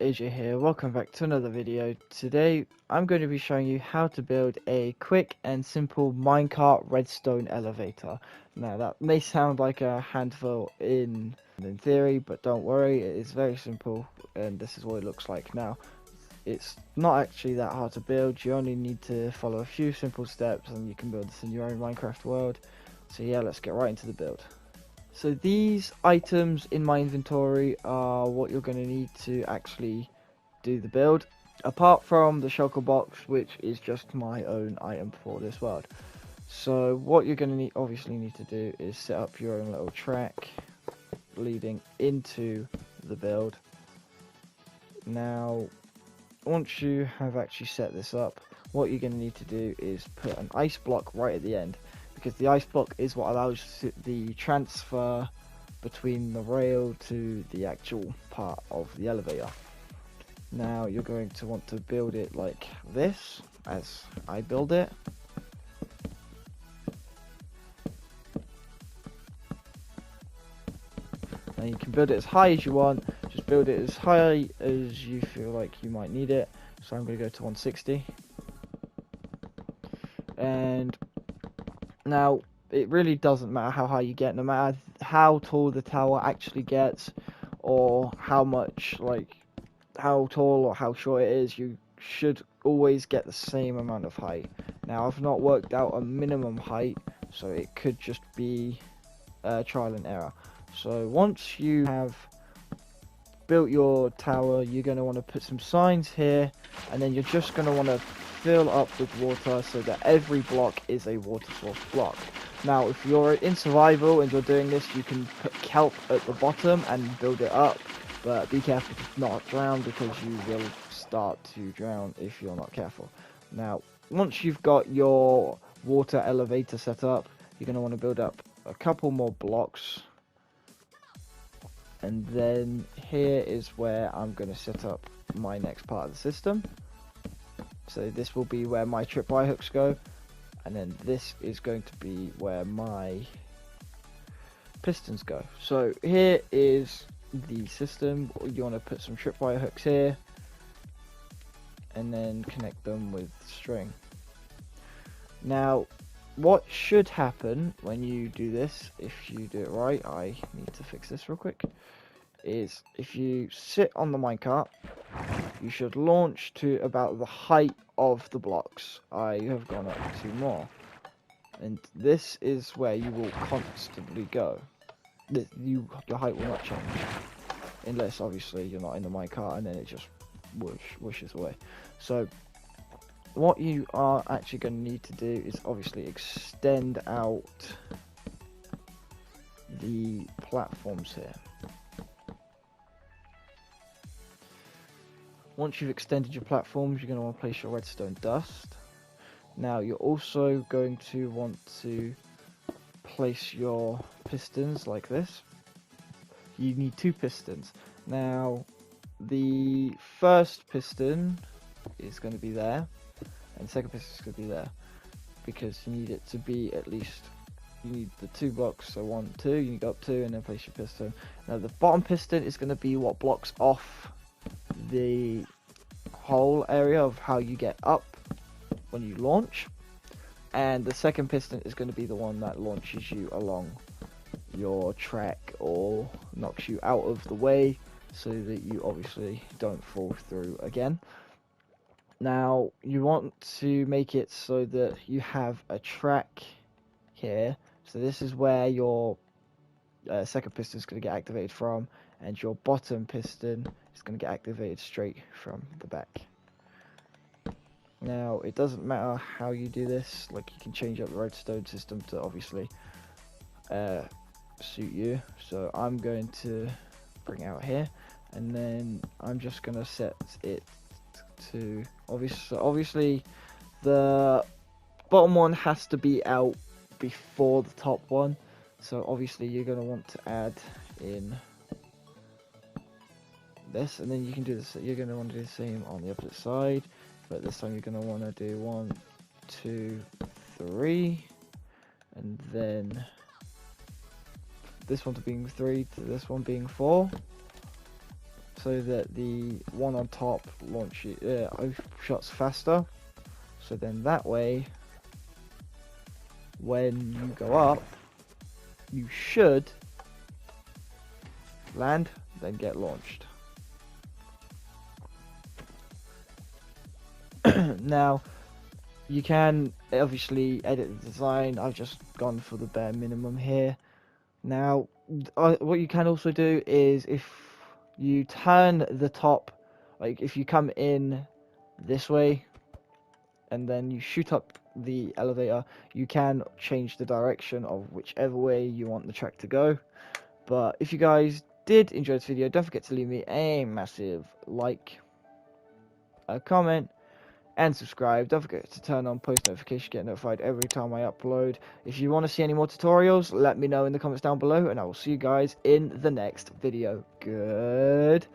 AJ here, welcome back to another video. Today I'm going to be showing you how to build a quick and simple minecart redstone elevator. Now that may sound like a handful in theory, but don't worry, it is very simple and this is what it looks like. Now it's not actually that hard to build, you only need to follow a few simple steps and you can build this in your own Minecraft world. So yeah, let's get right into the build. So these items in my inventory are what you're going to need to actually do the build, apart from the shulker box, which is just my own item for this world. So what you're going to obviously need to do is set up your own little track leading into the build. Now once you have actually set this up, what you're going to need to do is put an ice block right at the end, because the ice block is what allows the transfer between the rail to the actual part of the elevator. Now you're going to want to build it like this, as I build it. Now you can build it as high as you want, just build it as high as you feel like you might need it. So I'm going to go to 160. And now it really doesn't matter how high you get, no matter how tall the tower actually gets, or how much, like, how tall or how short it is, you should always get the same amount of height. Now I've not worked out a minimum height, so it could just be trial and error. So once you have built your tower, you're going to want to put some signs here, and then you're just going to want to fill up with water so that every block is a water source block. Now if you're in survival and you're doing this, you can put kelp at the bottom and build it up, but be careful to not drown, because you will start to drown if you're not careful. Now once you've got your water elevator set up, you're going to want to build up a couple more blocks. And then here is where I'm going to set up my next part of the system. So this will be where my tripwire hooks go, and then this is going to be where my pistons go. So here is the system. You want to put some tripwire hooks here, and then connect them with string. Now what should happen when you do this, if you do it right, I need to fix this real quick, is if you sit on the minecart, you should launch to about the height of the blocks. I have gone up 2 more, and this is where you will constantly go. Your height will not change, unless obviously you're not in the minecart and then it just whooshes away. So what you are actually going to need to do is obviously extend out the platforms here. Once you've extended your platforms, you're going to want to place your redstone dust. Now you're also going to want to place your pistons like this. You need 2 pistons. Now the first piston is going to be there, and the second piston is going to be there, because you need it to be at least, you need the 2 blocks, so 1, 2, you need to go up 2 and then place your piston. Now the bottom piston is going to be what blocks off the whole area of how you get up when you launch, and the second piston is going to be the one that launches you along your track or knocks you out of the way, so that you obviously don't fall through again. Now you want to make it so that you have a track here, so this is where your second piston is going to get activated from, and your bottom piston is going to get activated straight from the back. Now it doesn't matter how you do this, like you can change up the redstone system to obviously suit you. So I'm going to bring it out here, and then I'm just going to set it to obviously the bottom one has to be out before the top one, so obviously you're going to want to add in this, and then you can do this. You're going to want to do the same on the opposite side, but this time you're going to want to do 1, 2, 3, and then this one to being 3 to this one being 4. so that the one on top shots faster. So then that way, when you go up, you should land, then get launched. Now, you can obviously edit the design. I've just gone for the bare minimum here. Now, what you can also do is if you turn the top, like if you come in this way and then you shoot up the elevator, you can change the direction of whichever way you want the track to go. But if you guys did enjoy this video, don't forget to leave me a massive like, a comment, and subscribe. Don't forget to turn on post notifications, get notified every time I upload. If you want to see any more tutorials, let me know in the comments down below, and I will see you guys in the next video. Goodbye.